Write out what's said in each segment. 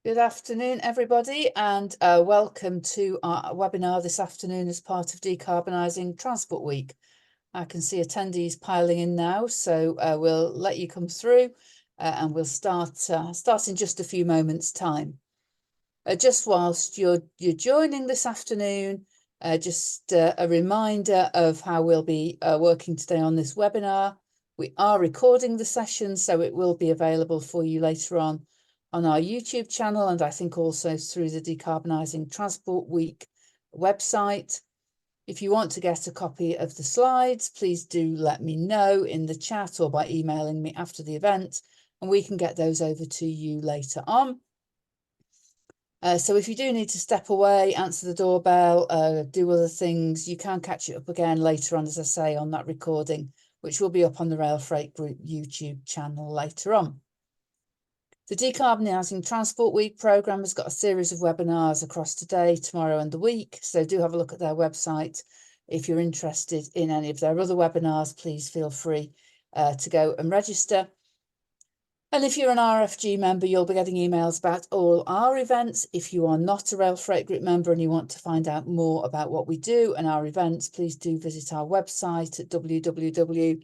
Good afternoon, everybody, and welcome to our webinar this afternoon as part of Decarbonising Transport Week. I can see attendees piling in now, so we'll let you come through and we'll start in just a few moments' time. Just whilst you're joining this afternoon, just a reminder of how we'll be working today on this webinar. We are recording the session, so it will be available for you later on our YouTube channel, and I think also through the Decarbonising Transport Week website. If you want to get a copy of the slides, please do let me know in the chat or by emailing me after the event, and we can get those over to you later on. So if you do need to step away, answer the doorbell, do other things, you can catch it up again later on, as I say, on that recording, which will be up on the Rail Freight Group YouTube channel later on. The Decarbonising Transport Week programme has got a series of webinars across today, tomorrow and the week, so do have a look at their website. If you're interested in any of their other webinars, please feel free to go and register. And if you're an RFG member, you'll be getting emails about all our events. If you are not a Rail Freight Group member and you want to find out more about what we do and our events, please do visit our website at www.rfg.org.uk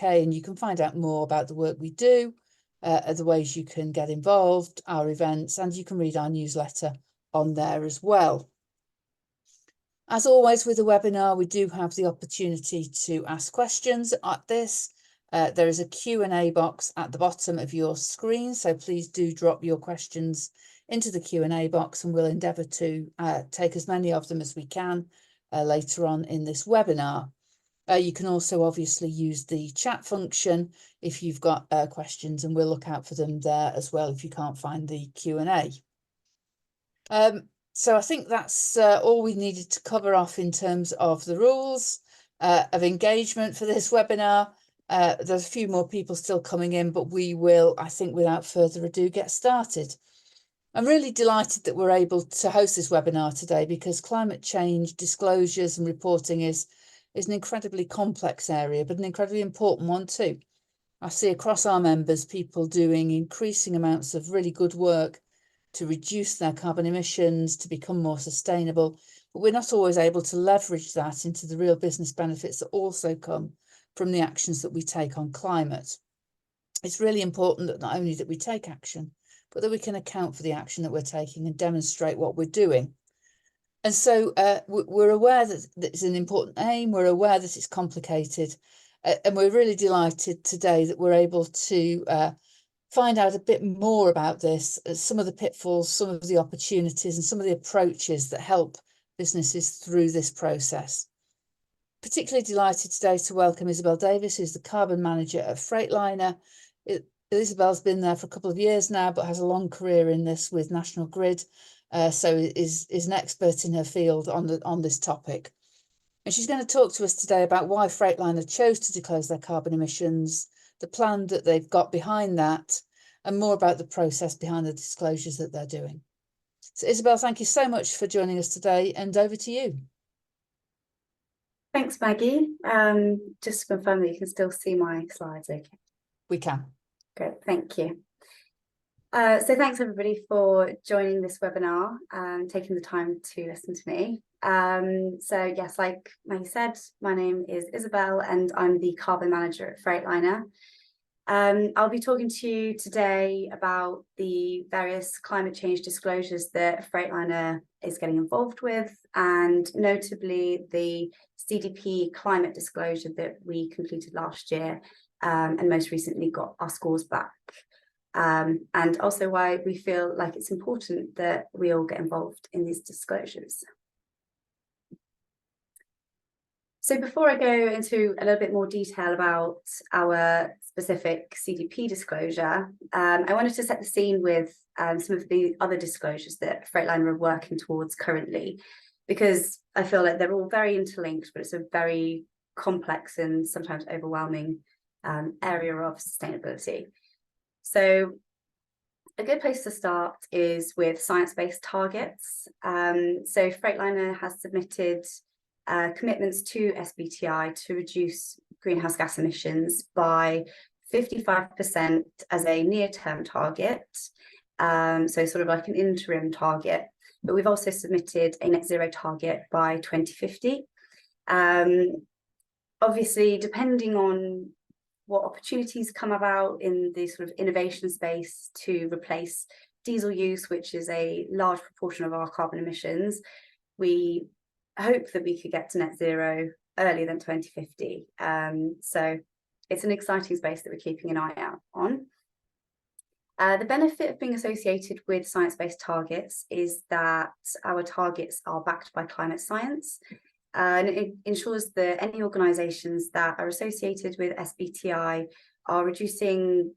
and you can find out more about the work we do, the ways you can get involved, our events, and you can read our newsletter on there as well. As always with the webinar, we do have the opportunity to ask questions at this. There is a Q&A box at the bottom of your screen, so please do drop your questions into the Q&A box and we'll endeavour to take as many of them as we can later on in this webinar. You can also obviously use the chat function if you've got questions, and we'll look out for them there as well if you can't find the Q&A. So I think that's all we needed to cover off in terms of the rules of engagement for this webinar. There's a few more people still coming in, but we will, I think, without further ado, get started. I'm really delighted that we're able to host this webinar today because climate change disclosures and reporting is an incredibly complex area, but an incredibly important one too. I see across our members people doing increasing amounts of really good work to reduce their carbon emissions, to become more sustainable, but we're not always able to leverage that into the real business benefits that also come from the actions that we take on climate. It's really important that not only that we take action, but that we can account for the action that we're taking and demonstrate what we're doing. And so we're aware that it's an important aim, we're aware that it's complicated, and we're really delighted today that we're able to find out a bit more about this, some of the pitfalls, some of the opportunities, and some of the approaches that help businesses through this process. Particularly delighted today to welcome Isabel Davis, who's the carbon manager at Freightliner. Isabel's been there for a couple of years now, but has a long career in this with National Grid. So is an expert in her field on this topic. And she's going to talk to us today about why Freightliner chose to disclose their carbon emissions, the plan that they've got behind that, and more about the process behind the disclosures that they're doing. So Isabel, thank you so much for joining us today, and over to you. Thanks, Maggie. Just to confirm that you can still see my slides, okay? We can. Great, thank you. So thanks everybody for joining this webinar and taking the time to listen to me. So yes, like Maggie said, my name is Isabel and I'm the carbon manager at Freightliner. I'll be talking to you today about the various climate change disclosures that Freightliner is getting involved with, and notably the CDP Climate disclosure that we completed last year and most recently got our scores back. And also why we feel like it's important that we all get involved in these disclosures. So before I go into a little bit more detail about our specific CDP disclosure, I wanted to set the scene with some of the other disclosures that Freightliner are working towards currently, because I feel like they're all very interlinked, but it's a very complex and sometimes overwhelming area of sustainability. So a good place to start is with science-based targets. So Freightliner has submitted commitments to SBTi to reduce greenhouse gas emissions by 55% as a near-term target, so sort of like an interim target, but we've also submitted a net zero target by 2050. Obviously, depending on what opportunities come about in the sort of innovation space to replace diesel use, which is a large proportion of our carbon emissions, we hope that we could get to net zero earlier than 2050. So it's an exciting space that we're keeping an eye out on. The benefit of being associated with science-based targets is that our targets are backed by climate science, and it ensures that any organisations that are associated with SBTI are reducing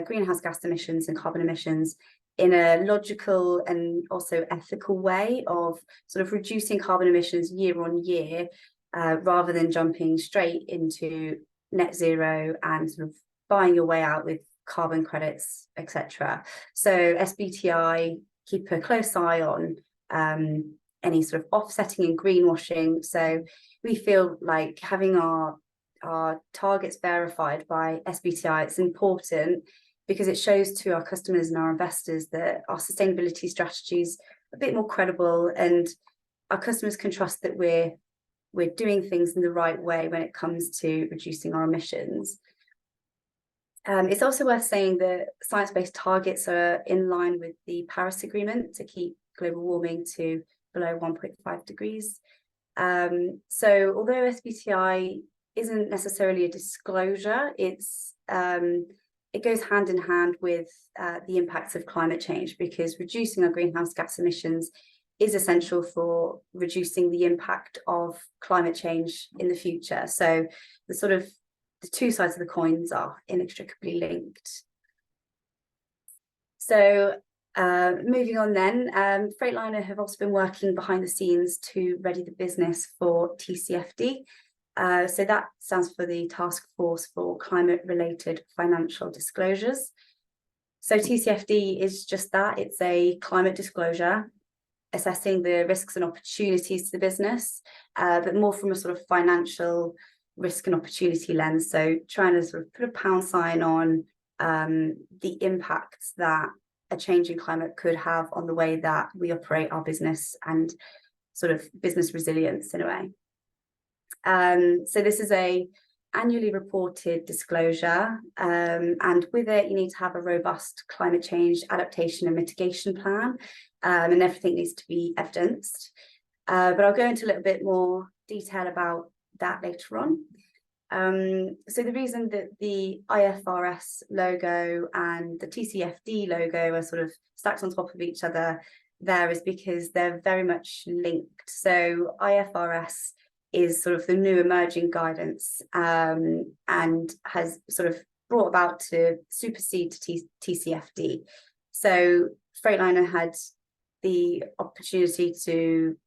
greenhouse gas emissions and carbon emissions in a logical and also ethical way of sort of reducing carbon emissions year on year, rather than jumping straight into net zero and sort of buying your way out with carbon credits, etc. So SBTI keep a close eye on any sort of offsetting and greenwashing. So we feel like having our targets verified by SBTI, it's important because it shows to our customers and our investors that our sustainability strategy is a bit more credible, and our customers can trust that we're doing things in the right way when it comes to reducing our emissions. It's also worth saying that science-based targets are in line with the Paris Agreement to keep global warming to below 1.5 degrees. So although SBTI isn't necessarily a disclosure, it goes hand in hand with the impacts of climate change, because reducing our greenhouse gas emissions is essential for reducing the impact of climate change in the future. So the two sides of the coins are inextricably linked. So moving on then, Freightliner have also been working behind the scenes to ready the business for TCFD. So that stands for the Task Force for Climate-Related Financial Disclosures. So TCFD is just that, it's a climate disclosure assessing the risks and opportunities to the business, but more from a sort of financial risk and opportunity lens. So trying to sort of put a pound sign on the impacts that a changing climate could have on the way that we operate our business and sort of business resilience in a way. So this is a annually reported disclosure, and with it you need to have a robust climate change adaptation and mitigation plan, and everything needs to be evidenced. But I'll go into a little bit more detail about that later on. So the reason that the IFRS logo and the TCFD logo are sort of stacked on top of each other there is because they're very much linked. So IFRS is sort of the new emerging guidance, and has sort of brought about to supersede TCFD. So Freightliner had the opportunity to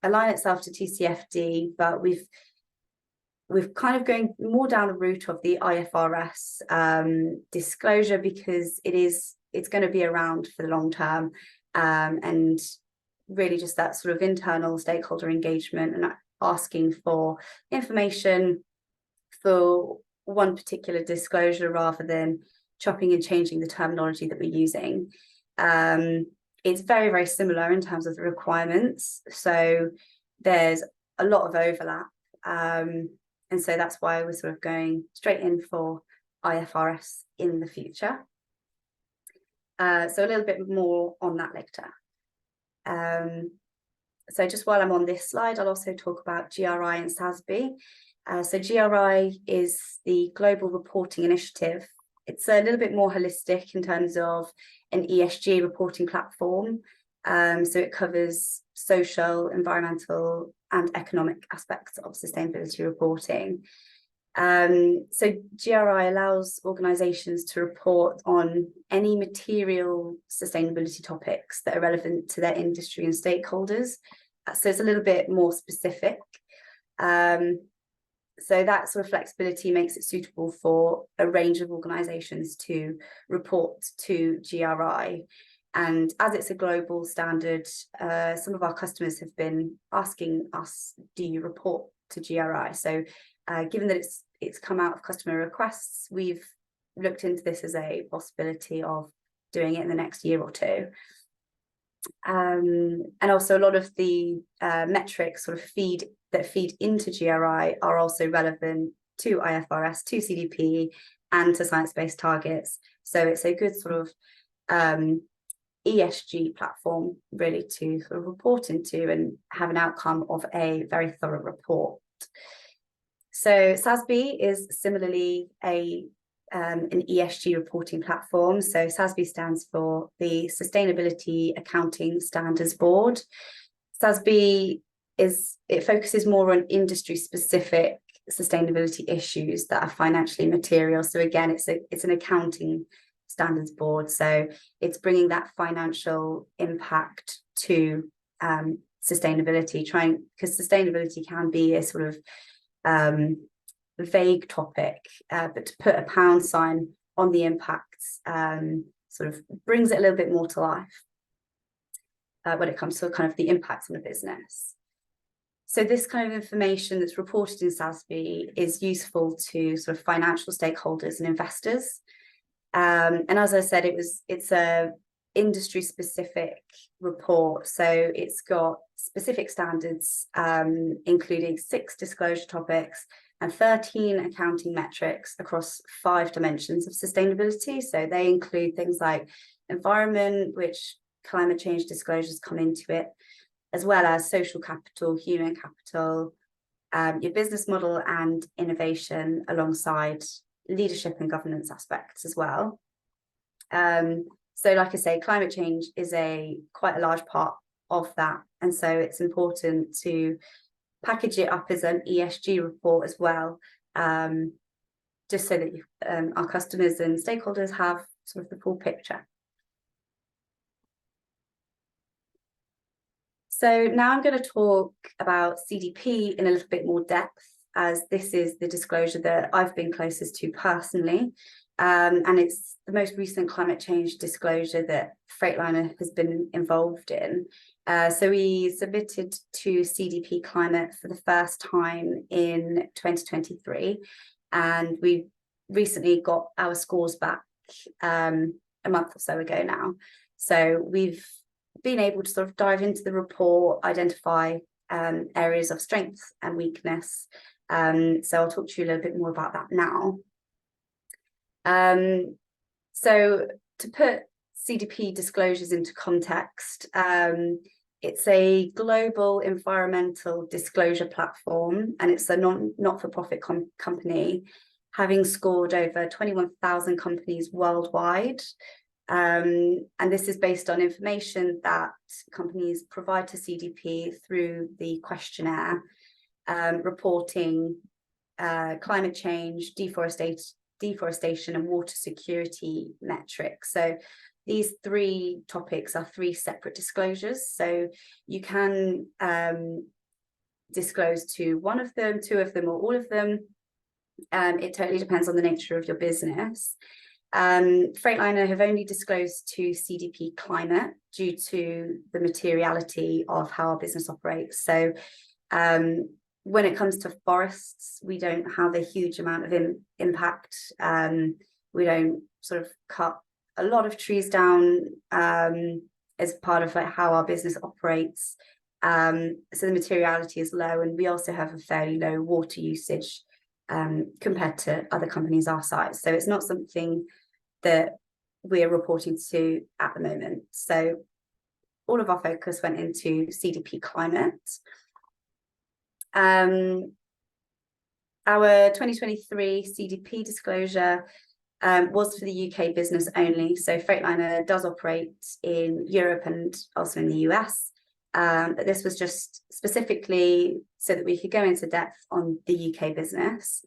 align itself to TCFD, but we've kind of going more down the route of the IFRS disclosure, because it's going to be around for the long term, and really just that sort of internal stakeholder engagement and asking for information for one particular disclosure rather than chopping and changing the terminology that we're using. It's very, very similar in terms of the requirements, so there's a lot of overlap, and so that's why we're sort of going straight in for IFRS in the future. So a little bit more on that later. So just while I'm on this slide, I'll also talk about GRI and SASB. So GRI is the Global Reporting Initiative. It's a little bit more holistic in terms of an ESG reporting platform. So it covers social, environmental, and economic aspects of sustainability reporting. So GRI allows organisations to report on any material sustainability topics that are relevant to their industry and stakeholders. So it's a little bit more specific. So that sort of flexibility makes it suitable for a range of organisations to report to GRI. And as it's a global standard, some of our customers have been asking us, do you report to GRI? So given that it's come out of customer requests, we've looked into this as a possibility of doing it in the next year or two. And also a lot of the metrics sort of feed into GRI are also relevant to IFRS, to CDP, and to science-based targets. So it's a good sort of ESG platform really to sort of report into and have an outcome of a very thorough report. So SASB is similarly an ESG reporting platform. So SASB stands for the Sustainability Accounting Standards Board. SASB focuses more on industry-specific sustainability issues that are financially material. So again, it's an accounting standards board. So it's bringing that financial impact to sustainability, because sustainability can be a sort of vague topic, but to put a pound sign on the impacts sort of brings it a little bit more to life when it comes to kind of the impacts on the business. So this kind of information that's reported in SASB is useful to sort of financial stakeholders and investors. And as I said, it's a industry specific report. So it's got specific standards, including 6 disclosure topics and 13 accounting metrics across 5 dimensions of sustainability. So they include things like environment, which climate change disclosures come into it, as well as social capital, human capital, your business model and innovation, alongside leadership and governance aspects as well. So like I say, climate change is quite a large part of that. And so it's important to package it up as an ESG report as well, just so that our customers and stakeholders have sort of the full picture. So now I'm going to talk about CDP in a little bit more depth, as this is the disclosure that I've been closest to personally. And it's the most recent climate change disclosure that Freightliner has been involved in. So we submitted to CDP Climate for the first time in 2023, and we recently got our scores back a month or so ago now. So we've been able to sort of dive into the report, identify areas of strength and weakness. So I'll talk to you a little bit more about that now. So to put CDP disclosures into context, it's a global environmental disclosure platform, and it's a not-for-profit company, having scored over 21,000 companies worldwide. And this is based on information that companies provide to CDP through the questionnaire, reporting climate change, deforestation and water security metrics. So these 3 topics are 3 separate disclosures. So you can disclose to one of them, 2 of them, or all of them. It totally depends on the nature of your business. Freightliner have only disclosed to CDP Climate due to the materiality of how our business operates. So when it comes to forests, we don't have a huge amount of impact. We don't sort of cut a lot of trees down as part of like how our business operates. So the materiality is low, and we also have a fairly low water usage compared to other companies our size. So it's not something that we're reporting to at the moment. So all of our focus went into CDP Climate. Our 2023 CDP disclosure was for the UK business only. So Freightliner does operate in Europe and also in the US. But this was just specifically so that we could go into depth on the UK business.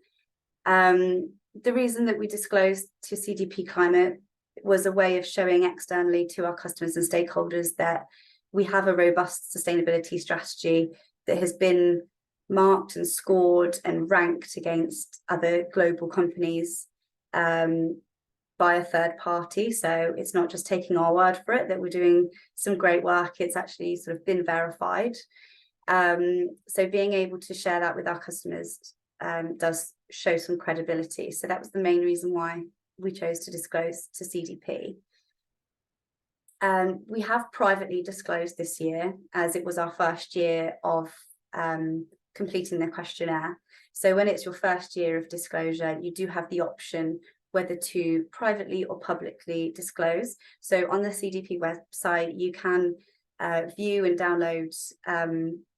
The reason that we disclosed to CDP Climate was a way of showing externally to our customers and stakeholders that we have a robust sustainability strategy that has been marked and scored and ranked against other global companies by a third party. So it's not just taking our word for it that we're doing some great work, it's actually sort of been verified. So being able to share that with our customers does show some credibility. So that was the main reason why we chose to disclose to CDP. We have privately disclosed this year, as it was our first year of completing the questionnaire. So when it's your first year of disclosure, you do have the option whether to privately or publicly disclose. So on the CDP website, you can view and download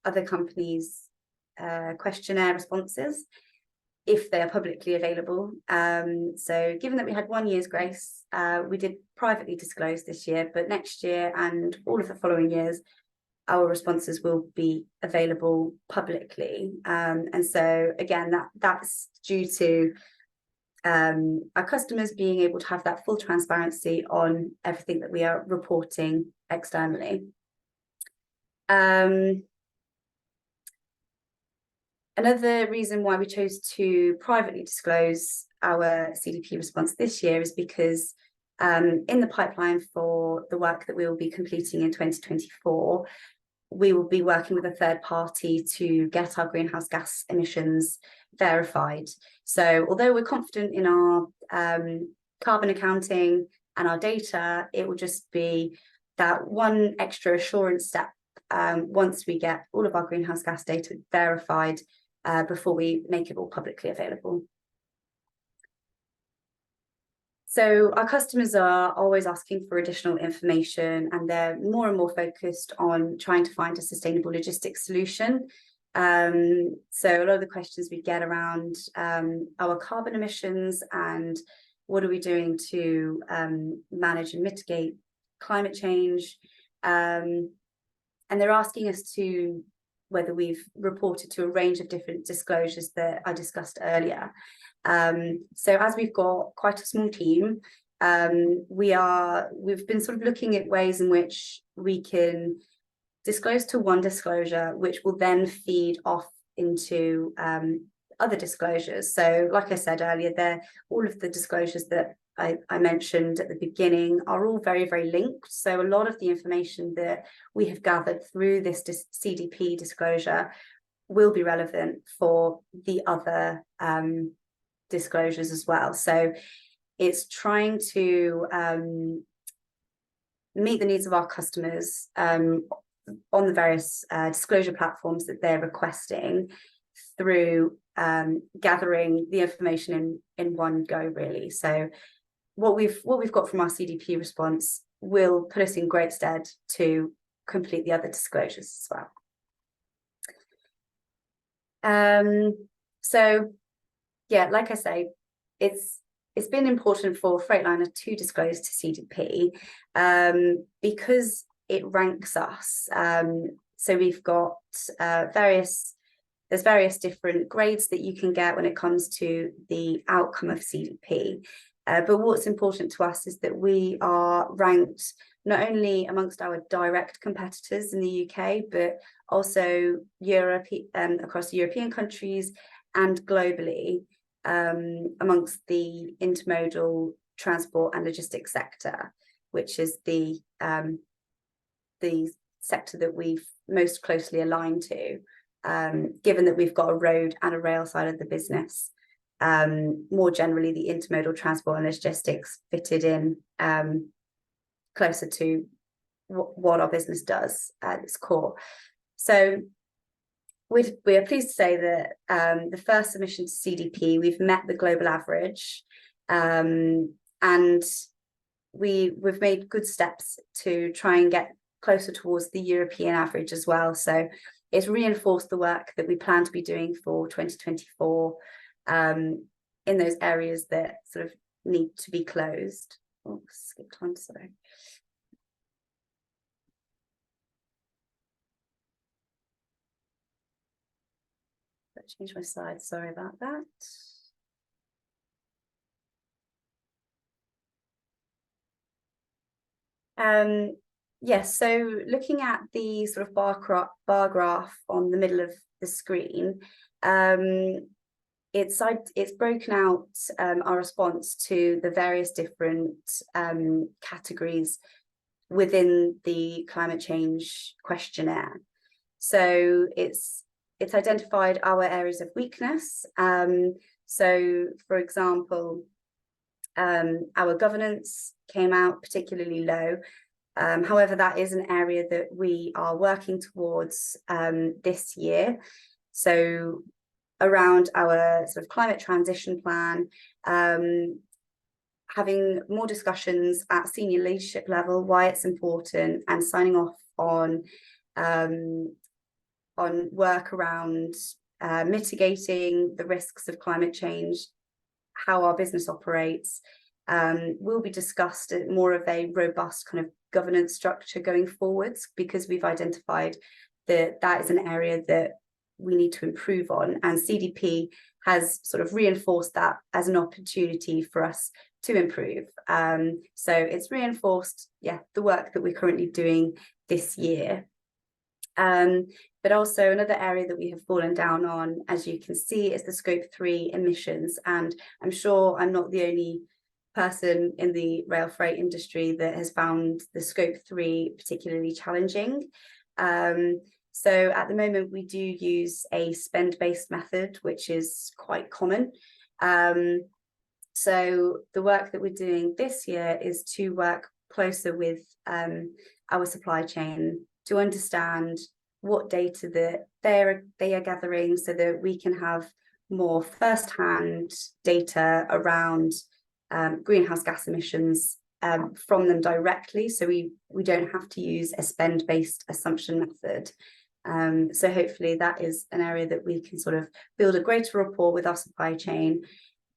other companies' questionnaire responses if they are publicly available. So given that we had 1 year's grace, we did privately disclose this year, but next year and all of the following years, our responses will be available publicly. And so again, that's due to our customers being able to have that full transparency on everything that we are reporting externally. Another reason why we chose to privately disclose our CDP response this year is because in the pipeline for the work that we will be completing in 2024, we will be working with a third party to get our greenhouse gas emissions verified. So although we're confident in our carbon accounting and our data, it will just be that one extra assurance step once we get all of our greenhouse gas data verified before we make it all publicly available. So our customers are always asking for additional information, and they're more and more focused on trying to find a sustainable logistics solution. So a lot of the questions we get around our carbon emissions and what are we doing to manage and mitigate climate change. And they're asking us to whether we've reported to a range of different disclosures that I discussed earlier. So as we've got quite a small team, we've been sort of looking at ways in which we can disclose to one disclosure, which will then feed off into other disclosures. So like I said earlier, all of the disclosures that I mentioned at the beginning are all very, very linked. So a lot of the information that we have gathered through this CDP disclosure will be relevant for the other disclosures as well. So it's trying to meet the needs of our customers on the various disclosure platforms that they're requesting through gathering the information in one go, really. So what we've got from our CDP response will put us in great stead to complete the other disclosures as well. So yeah, like I say, it's been important for Freightliner to disclose to CDP because it ranks us. So we've got various different grades that you can get when it comes to the outcome of CDP. But what's important to us is that we are ranked not only amongst our direct competitors in the UK, but also across European countries and globally amongst the intermodal transport and logistics sector, which is the sector that we've most closely aligned to, given that we've got a road and a rail side of the business. More generally, the intermodal transport and logistics fitted in closer to what our business does at its core. So we are pleased to say that the first submission to CDP, we've met the global average, and we've made good steps to try and get closer towards the European average as well. So it's reinforced the work that we plan to be doing for 2024 in those areas that sort of need to be closed. Oh, skipped on, sorry. Change my slide, sorry about that. Yes, so looking at the sort of bar graph on the middle of the screen, it's broken out our response to the various different categories within the climate change questionnaire. So it's identified our areas of weakness. So, for example, Our governance came out particularly low. However, that is an area that we are working towards this year. So around our sort of climate transition plan, having more discussions at senior leadership level, why it's important, and signing off on work around mitigating the risks of climate change, how our business operates, will be discussed at more of a robust kind of governance structure going forwards, because we've identified that that is an area that we need to improve on, and CDP has sort of reinforced that as an opportunity for us to improve. So it's reinforced, the work that we're currently doing this year. But also another area that we have fallen down on, as you can see, is the Scope 3 emissions. And I'm sure I'm not the only person in the rail freight industry that has found the Scope 3 particularly challenging. So at the moment, we do use a spend-based method, which is quite common. So the work that we're doing this year is to work closer with our supply chain to understand what data that they are gathering, so that we can have more first-hand data around greenhouse gas emissions from them directly, so we don't have to use a spend-based assumption method. So hopefully that is an area that we can sort of build a greater rapport with our supply chain,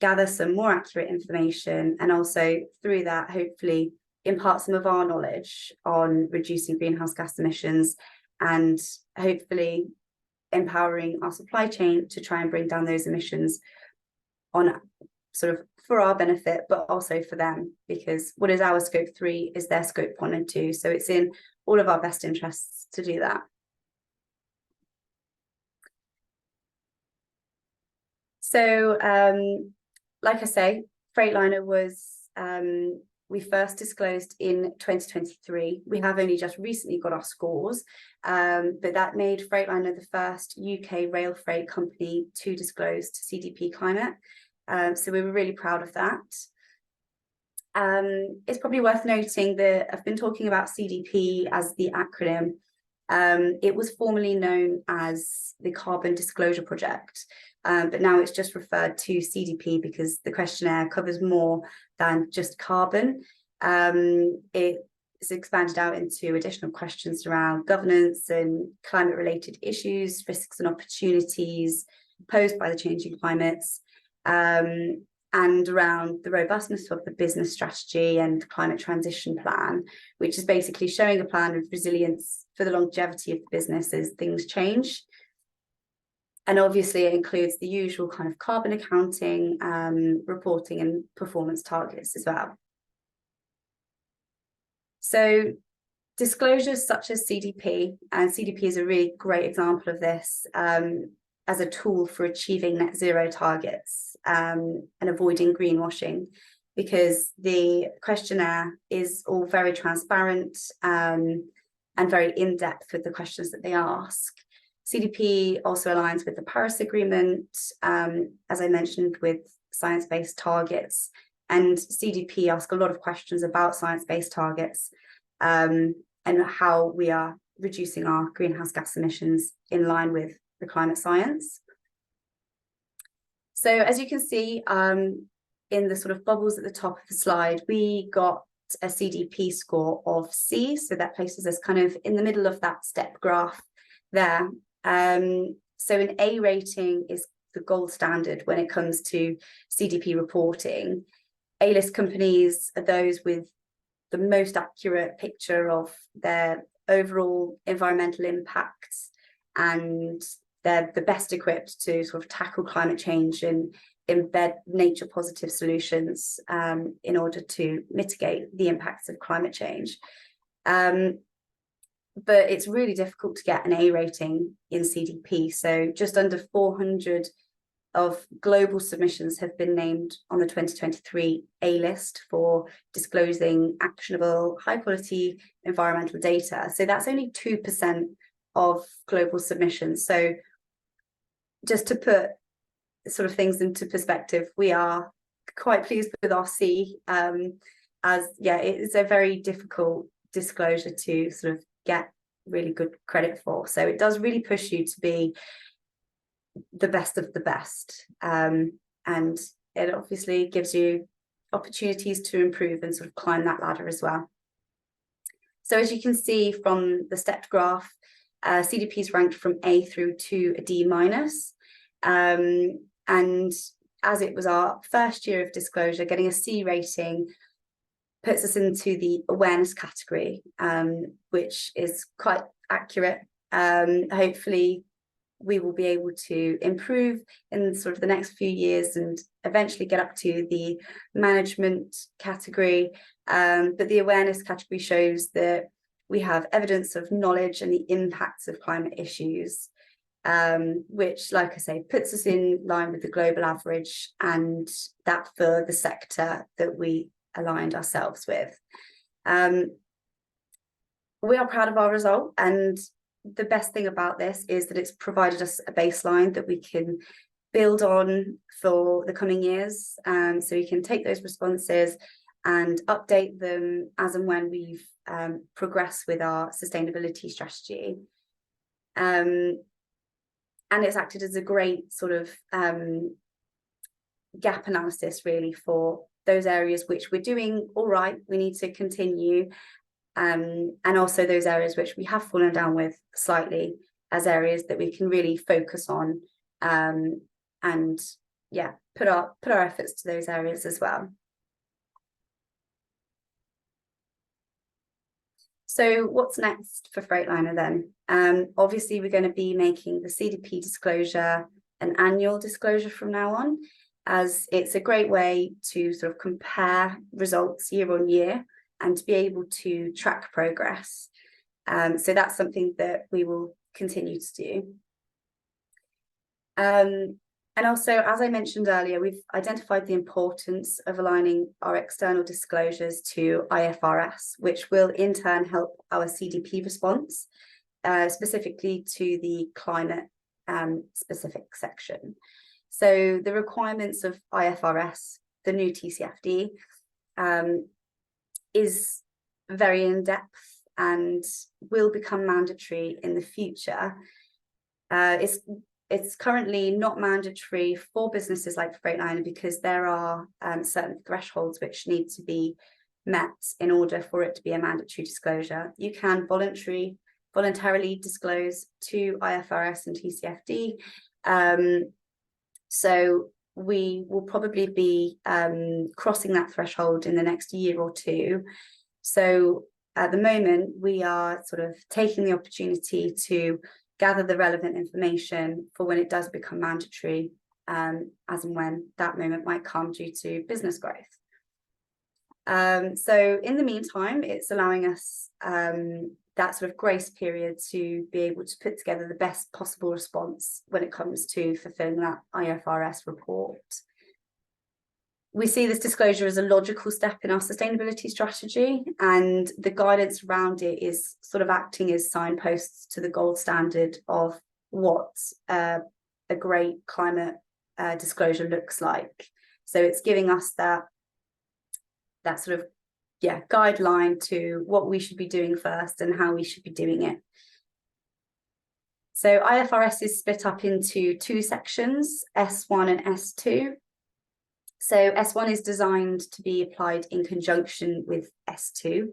gather some more accurate information, and also through that hopefully impart some of our knowledge on reducing greenhouse gas emissions, and hopefully empowering our supply chain to try and bring down those emissions on sort of for our benefit, but also for them, because what is our Scope 3 is their Scope 1 and 2. So it's in all of our best interests to do that. So like I say, Freightliner was, we first disclosed in 2023. We have only just recently got our scores, but that made Freightliner the first UK rail freight company to disclose to CDP Climate. So we were really proud of that. It's probably worth noting that I've been talking about CDP as the acronym. It was formerly known as the Carbon Disclosure Project, but now it's just referred to CDP because the questionnaire covers more than just carbon. It's expanded out into additional questions around governance and climate-related issues, risks and opportunities posed by the changing climates, and around the robustness of the business strategy and climate transition plan, which is basically showing a plan of resilience for the longevity of the business as things change. And obviously it includes the usual kind of carbon accounting, reporting and performance targets as well. So disclosures such as CDP, and CDP is a really great example of this, as a tool for achieving net zero targets and avoiding greenwashing, because the questionnaire is all very transparent and very in-depth with the questions that they ask. CDP also aligns with the Paris Agreement, as I mentioned, with science-based targets, and CDP asks a lot of questions about science-based targets and how we are reducing our greenhouse gas emissions in line with the climate science. So as you can see in the sort of bubbles at the top of the slide, we got a CDP score of C, so that places us kind of in the middle of that step graph there. So an A rating is the gold standard when it comes to CDP reporting. A-list companies are those with the most accurate picture of their overall environmental impacts, and they're the best equipped to sort of tackle climate change and embed nature positive solutions in order to mitigate the impacts of climate change. But it's really difficult to get an A rating in CDP. So just under 400 of global submissions have been named on the 2023 A list for disclosing actionable, high quality environmental data. So that's only 2% of global submissions. So just to put sort of things into perspective, we are quite pleased with our C, as yeah, it is a very difficult disclosure to sort of get really good credit for. So it does really push you to be the best of the best, and it obviously gives you opportunities to improve and sort of climb that ladder as well. So as you can see from the stepped graph, CDP is ranked from A through to a D minus, and as it was our first year of disclosure, getting a C rating puts us into the awareness category, which is quite accurate. Hopefully we will be able to improve in sort of the next few years and eventually get up to the management category. But the awareness category shows that we have evidence of knowledge and the impacts of climate issues, which, like I say, puts us in line with the global average, and that for the sector that we aligned ourselves with. We are proud of our result, and the best thing about this is that it's provided us a baseline that we can build on for the coming years. So we can take those responses and update them as and when we've progressed with our sustainability strategy. And it's acted as a great sort of gap analysis, really, for those areas which we're doing all right, we need to continue, and also those areas which we have fallen down with slightly as areas that we can really focus on, and yeah, put our efforts to those areas as well. So what's next for Freightliner then? Obviously, we're going to be making the CDP disclosure an annual disclosure from now on, as it's a great way to sort of compare results year on year and to be able to track progress. So that's something that we will continue to do. And also, as I mentioned earlier, we've identified the importance of aligning our external disclosures to IFRS, which will in turn help our CDP response, specifically to the climate specific section. So the requirements of IFRS, the new TCFD, is very in-depth and will become mandatory in the future. It's currently not mandatory for businesses like Freightliner because there are certain thresholds which need to be met in order for it to be a mandatory disclosure. You can voluntarily disclose to IFRS and TCFD. So we will probably be crossing that threshold in the next year or two. So at the moment, we are sort of taking the opportunity to gather the relevant information for when it does become mandatory, as and when that moment might come due to business growth. So in the meantime, it's allowing us that sort of grace period to be able to put together the best possible response when it comes to fulfilling that IFRS report. We see this disclosure as a logical step in our sustainability strategy, and the guidance around it is sort of acting as signposts to the gold standard of what a great climate disclosure looks like. So it's giving us that sort of guideline to what we should be doing first and how we should be doing it. So IFRS is split up into two sections, S1 and S2. So S1 is designed to be applied in conjunction with S2.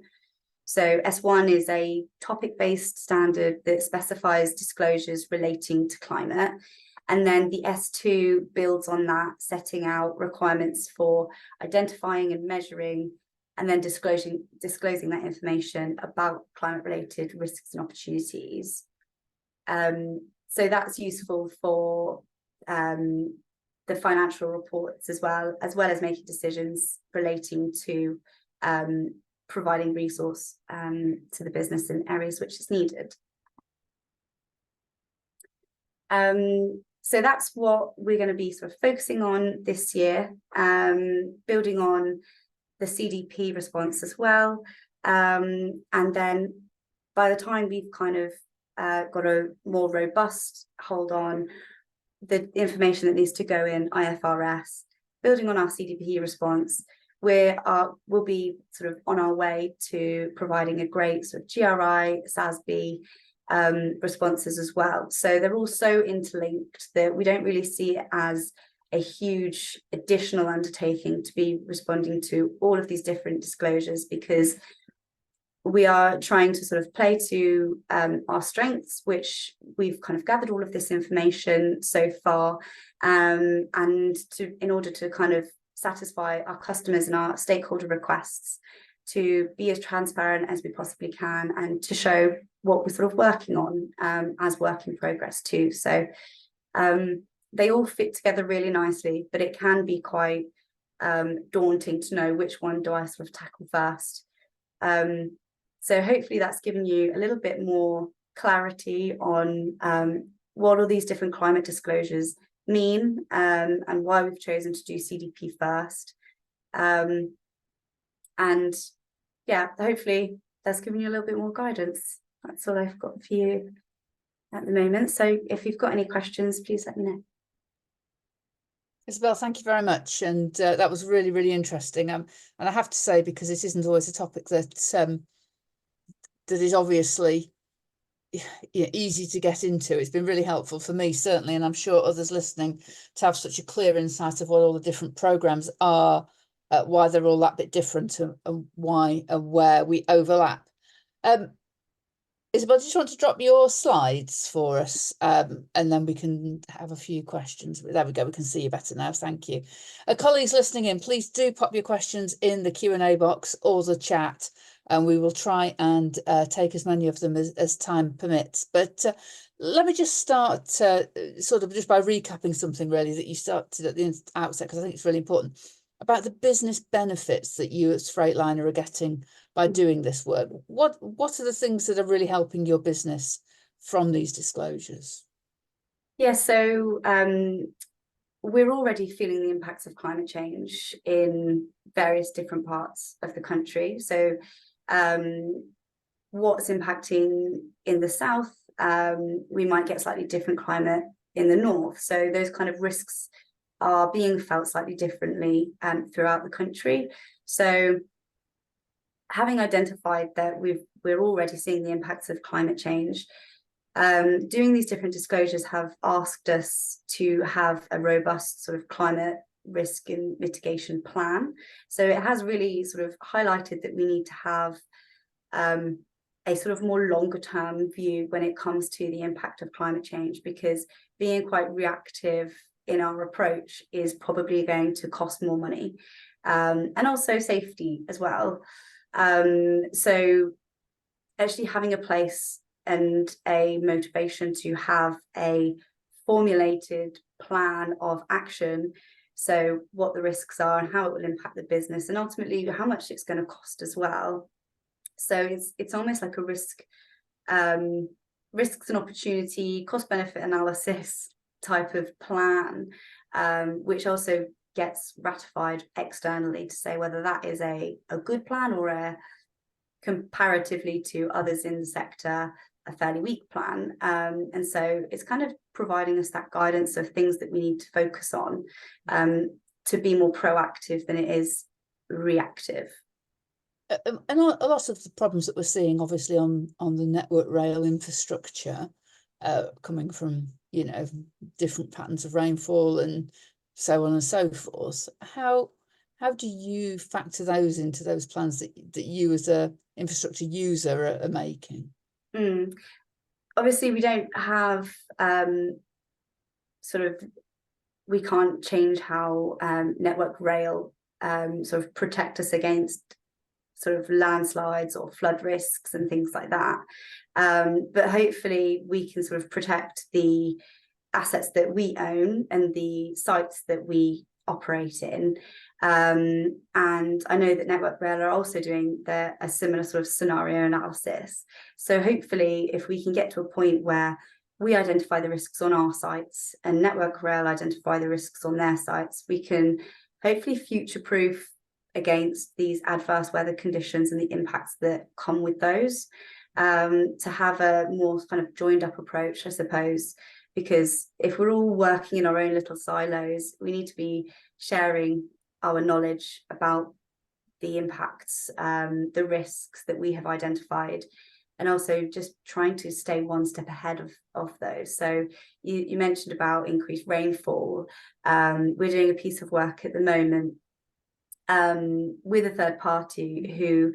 So S1 is a topic-based standard that specifies disclosures relating to climate. And then the S2 builds on that, setting out requirements for identifying and measuring, and then disclosing that information about climate-related risks and opportunities. So that's useful for the financial reports as well as making decisions relating to providing resource to the business in areas which is needed. So that's what we're going to be sort of focusing on this year, building on the CDP response as well. And then by the time we've kind of got a more robust hold on the information that needs to go in IFRS, building on our CDP response, we'll be sort of on our way to providing a great sort of GRI, SASB responses as well. So they're all so interlinked that we don't really see it as a huge additional undertaking to be responding to all of these different disclosures, because we are trying to sort of play to our strengths, which we've kind of gathered all of this information so far, and in order to kind of satisfy our customers and our stakeholder requests, to be as transparent as we possibly can, and to show what we're sort of working on as work in progress too. So they all fit together really nicely, but it can be quite daunting to know which one do I sort of tackle first. So hopefully that's given you a little bit more clarity on what all these different climate disclosures mean, and why we've chosen to do CDP first. And yeah, hopefully that's given you a little bit more guidance. That's all I've got for you at the moment. So if you've got any questions, please let me know. Isabel, thank you very much. And that was really, really interesting. And I have to say, because this isn't always a topic that that is obviously easy to get into, it's been really helpful for me, certainly, and I'm sure others listening, to have such a clear insight of what all the different programmes are, why they're all that bit different, and why and where we overlap. Isabel, do you just want to drop your slides for us, and then we can have a few questions? There we go, we can see you better now, thank you. Colleagues listening in, please do pop your questions in the Q&A box or the chat, and we will try and take as many of them as time permits. But let me just start sort of just by recapping something really that you started at the outset, because I think it's really important, about the business benefits that you as Freightliner are getting by doing this work. What are the things that are really helping your business from these disclosures? Yeah, so we're already feeling the impacts of climate change in various different parts of the country. So what's impacting in the south, we might get slightly different climate in the north. So those kind of risks are being felt slightly differently throughout the country. So having identified that we're already seeing the impacts of climate change, doing these different disclosures have asked us to have a robust sort of climate risk and mitigation plan. So it has really sort of highlighted that we need to have a sort of more longer term view when it comes to the impact of climate change, because being quite reactive in our approach is probably going to cost more money, and also safety as well. So actually having a place and a motivation to have a formulated plan of action, so what the risks are and how it will impact the business, and ultimately how much it's going to cost as well. So it's almost like a risks and opportunity, cost benefit analysis type of plan, which also gets ratified externally to say whether that is a good plan or a, comparatively to others in the sector, a fairly weak plan. And so it's kind of providing us that guidance of things that we need to focus on to be more proactive than it is reactive. And a lot of the problems that we're seeing, obviously, on the network rail infrastructure, coming from, different patterns of rainfall and so on and so forth. How do you factor those into those plans that you as a infrastructure user are making? Obviously, we don't have we can't change how network rail sort of protect us against sort of landslides or flood risks and things like that. But hopefully we can sort of protect the assets that we own and the sites that we operate in. And I know that Network Rail are also doing a similar sort of scenario analysis. So hopefully if we can get to a point where we identify the risks on our sites and Network Rail identify the risks on their sites, we can hopefully future-proof against these adverse weather conditions and the impacts that come with those, to have a more kind of joined up approach, I suppose, because if we're all working in our own little silos, we need to be sharing our knowledge about the impacts, the risks that we have identified, and also just trying to stay one step ahead of those. So you mentioned about increased rainfall. We're doing a piece of work at the moment with a third party who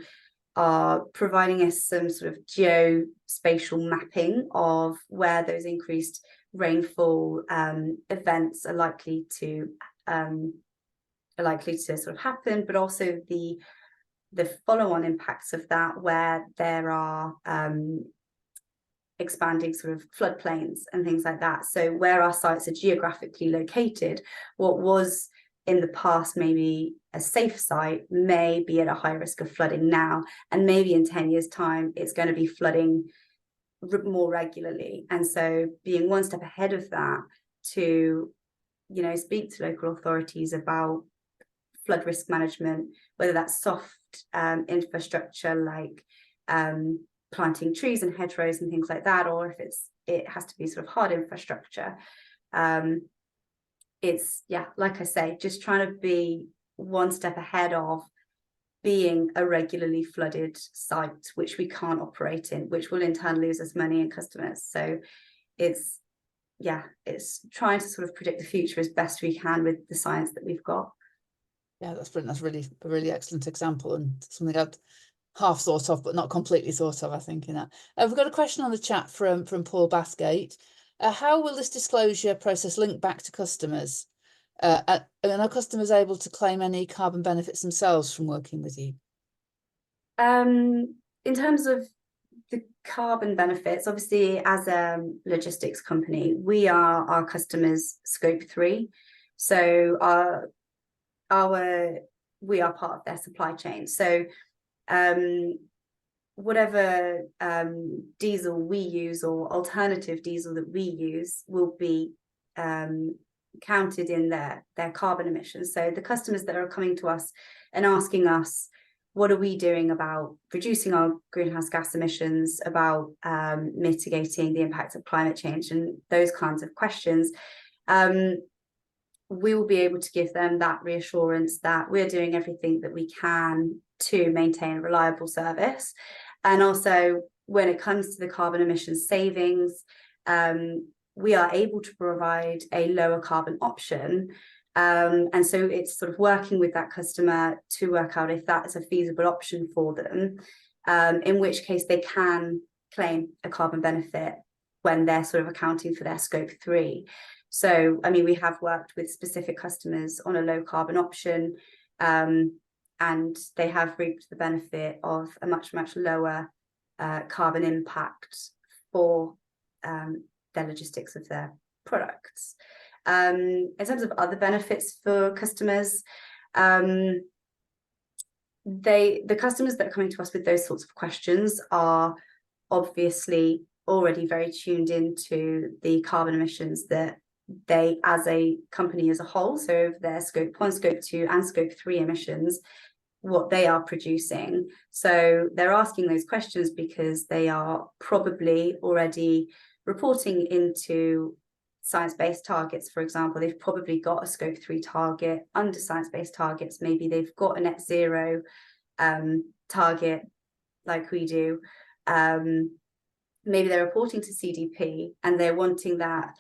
are providing us some sort of geospatial mapping of where those increased rainfall events are likely to sort of happen, but also the follow-on impacts of that, where there are expanding sort of floodplains and things like that. So where our sites are geographically located, what was in the past maybe a safe site may be at a high risk of flooding now, and maybe in 10 years' time it's going to be flooding more regularly. And so being one step ahead of that to, you know, speak to local authorities about flood risk management, whether that's soft infrastructure like planting trees and hedgerows and things like that, or if it has to be sort of hard infrastructure. It's, yeah, like I say, just trying to be one step ahead of being a regularly flooded site, which we can't operate in, which will in turn lose us money and customers. So it's, yeah, it's trying to sort of predict the future as best we can with the science that we've got. Yeah, that's brilliant. That's really a really excellent example, and something I'd half thought of, but not completely thought of, I think, in that. We've got a question on the chat from Paul Bathgate. How will this disclosure process link back to customers? And are customers able to claim any carbon benefits themselves from working with you? In terms of the carbon benefits, obviously, as a logistics company, we are our customers' scope 3. So we are part of their supply chain. So whatever diesel we use or alternative diesel that we use will be counted in their carbon emissions. So the customers that are coming to us and asking us, what are we doing about reducing our greenhouse gas emissions, about mitigating the impact of climate change, and those kinds of questions, we will be able to give them that reassurance that we're doing everything that we can to maintain a reliable service. And also, when it comes to the carbon emissions savings, we are able to provide a lower carbon option. And so it's sort of working with that customer to work out if that is a feasible option for them, in which case they can claim a carbon benefit when they're sort of accounting for their scope 3. So, I mean, we have worked with specific customers on a low carbon option, and they have reaped the benefit of a much, much lower carbon impact for their logistics of their products. In terms of other benefits for customers, the customers that are coming to us with those sorts of questions are obviously already very tuned into the carbon emissions that they, as a company as a whole, so their scope 1, scope 2 and scope 3 emissions, what they are producing. So they're asking those questions because they are probably already reporting into science-based targets. For example, they've probably got a scope 3 target under science-based targets. Maybe they've got a net zero target like we do. Maybe they're reporting to CDP and they're wanting that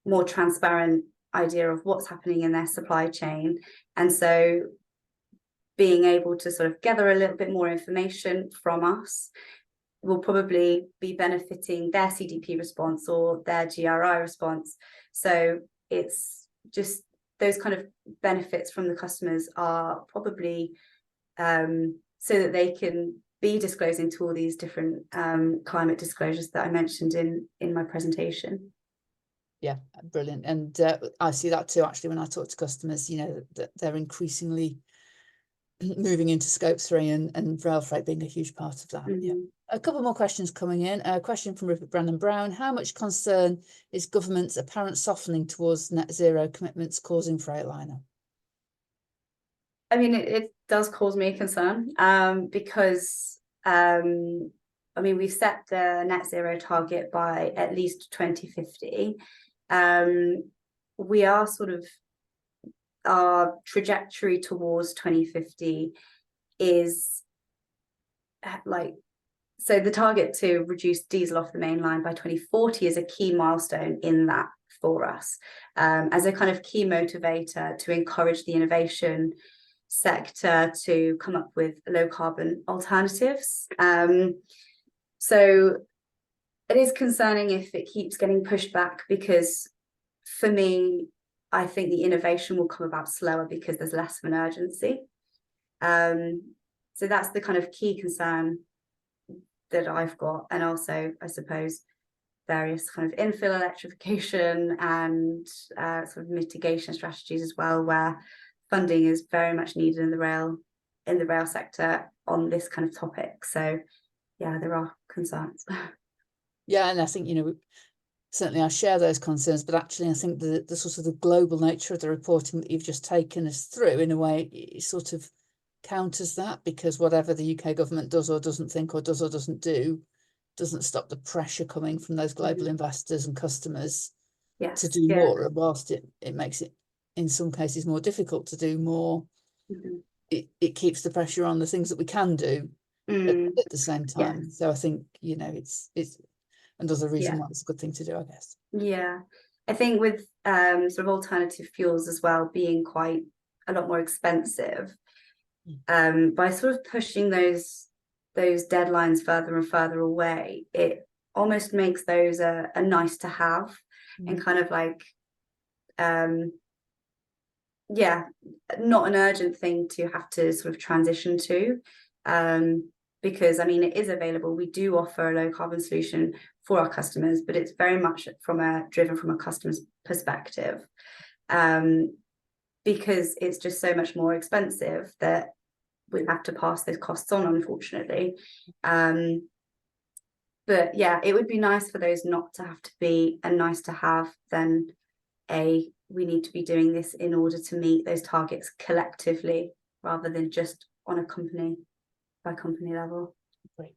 more transparent idea of what's happening in their supply chain. And so being able to sort of gather a little bit more information from us will probably be benefiting their CDP response or their GRI response. So it's just those kind of benefits from the customers are probably so that they can be disclosing to all these different climate disclosures that I mentioned in my presentation. Yeah, brilliant. And I see that too, actually, when I talk to customers, you know, that they're increasingly moving into scope 3 and rail freight being a huge part of that. Mm-hmm. Yeah. A couple more questions coming in. A question from Rupert Brandon Brown. How much concern is government's apparent softening towards net zero commitments causing Freightliner? I mean, it does cause me concern because, I mean, we've set the net zero target by at least 2050. We are sort of our trajectory towards 2050 is like, so the target to reduce diesel off the main line by 2040 is a key milestone in that for us, as a kind of key motivator to encourage the innovation sector to come up with low carbon alternatives. So it is concerning if it keeps getting pushed back, because for me, I think the innovation will come about slower because there's less of an urgency. So that's the kind of key concern that I've got. And also, I suppose, various kind of infill electrification and sort of mitigation strategies as well, where funding is very much needed in the rail sector on this kind of topic. So yeah, there are concerns. Yeah, and I think, certainly I share those concerns, but actually I think the sort of the global nature of the reporting that you've just taken us through, in a way, it sort of counters that, because whatever the UK government does or doesn't think or does or doesn't do doesn't stop the pressure coming from those global investors and customers to do more. And whilst it makes it in some cases more difficult to do more, it keeps the pressure on the things that we can do at the same time. So I think, it's another reason why it's a good thing to do, I guess. Yeah, I think with sort of alternative fuels as well being quite a lot more expensive, by sort of pushing those deadlines further and further away, it almost makes those a nice to have, and kind of like not an urgent thing to have to sort of transition to, because I mean, it is available. We do offer a low carbon solution for our customers, but it's very much driven from a customer's perspective, because it's just so much more expensive that we have to pass those costs on, unfortunately. But yeah, it would be nice for those not to have to be a nice to have, than we need to be doing this in order to meet those targets collectively, rather than just on a company by company level. Great.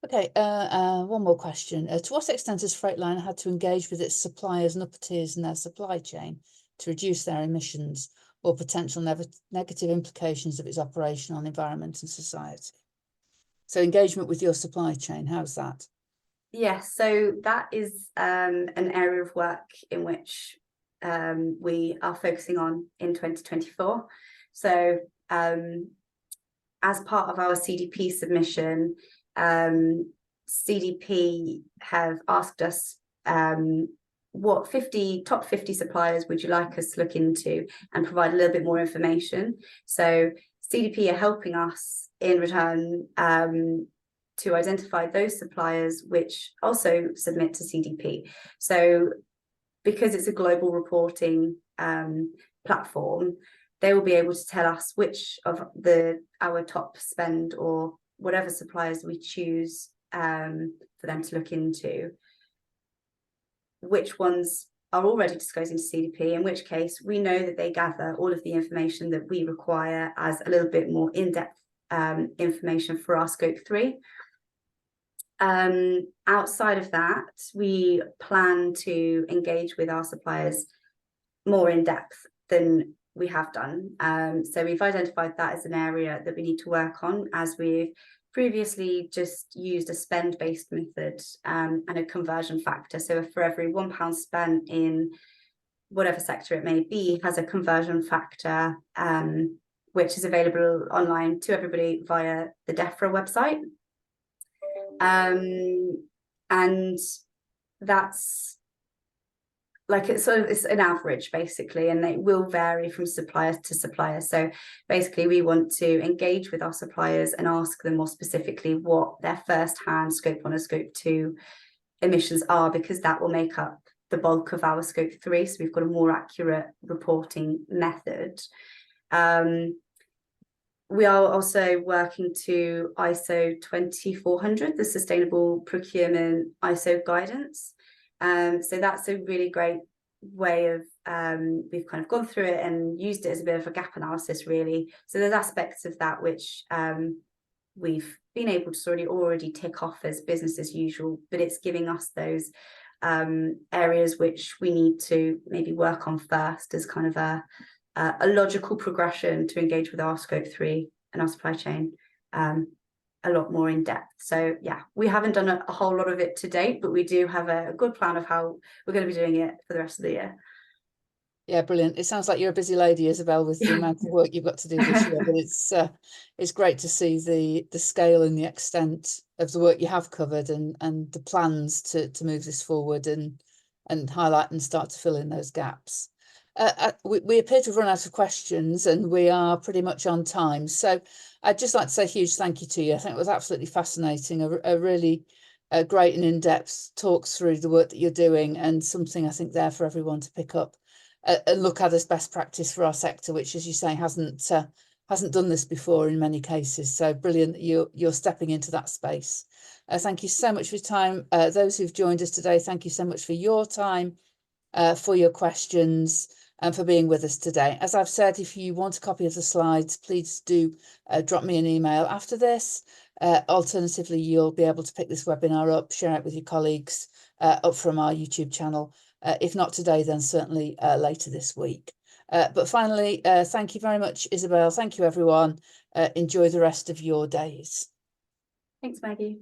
Okay, one more question. To what extent has Freightliner had to engage with its suppliers and upper tiers in their supply chain to reduce their emissions or potential negative implications of its operation on environment and society? So engagement with your supply chain, how's that? Yes, so that is an area of work in which we are focusing on in 2024. So as part of our CDP submission, CDP have asked us what top 50 suppliers would you like us to look into, and provide a little bit more information. So CDP are helping us in return to identify those suppliers which also submit to CDP. So because it's a global reporting platform, they will be able to tell us which of our top spend or whatever suppliers we choose for them to look into, which ones are already disclosing to CDP, in which case we know that they gather all of the information that we require as a little bit more in-depth information for our scope 3. Outside of that, we plan to engage with our suppliers more in depth than we have done. So we've identified that as an area that we need to work on, as we've previously just used a spend-based method and a conversion factor. So for every £1 spent in whatever sector it may be, has a conversion factor, which is available online to everybody via the DEFRA website. And that's like, it's an average basically, and it will vary from supplier to supplier. So basically we want to engage with our suppliers and ask them more specifically what their first-hand scope 1 and scope 2 emissions are, because that will make up the bulk of our scope 3. So we've got a more accurate reporting method. We are also working to ISO 2400, the Sustainable Procurement ISO guidance. So that's a really great way of, we've kind of gone through it and used it as a bit of a gap analysis, really. So there's aspects of that which we've been able to already tick off as business as usual, but it's giving us those areas which we need to maybe work on first as kind of a a logical progression to engage with our scope 3 and our supply chain a lot more in depth. So yeah, we haven't done a whole lot of it to date, but we do have a good plan of how we're going to be doing it for the rest of the year. Yeah, brilliant. It sounds like you're a busy lady, Isabel, with the amount of work you've got to do this year, but it's great to see the scale and the extent of the work you have covered, and the plans to move this forward and highlight and start to fill in those gaps. We appear to have run out of questions, and we are pretty much on time. So I'd just like to say a huge thank you to you. I think it was absolutely fascinating, a really great and in-depth talks through the work that you're doing, and something I think there for everyone to pick up and look at as best practice for our sector, which, as you say, hasn't done this before in many cases. So brilliant that you're stepping into that space. Thank you so much for your time. Those who've joined us today, thank you so much for your time, for your questions, and for being with us today. As I've said, if you want a copy of the slides, please do drop me an email after this. Alternatively, you'll be able to pick this webinar up, share it with your colleagues up from our YouTube channel. If not today, then certainly later this week. But finally, thank you very much, Isabel. Thank you, everyone. Enjoy the rest of your days. Thanks, Maggie.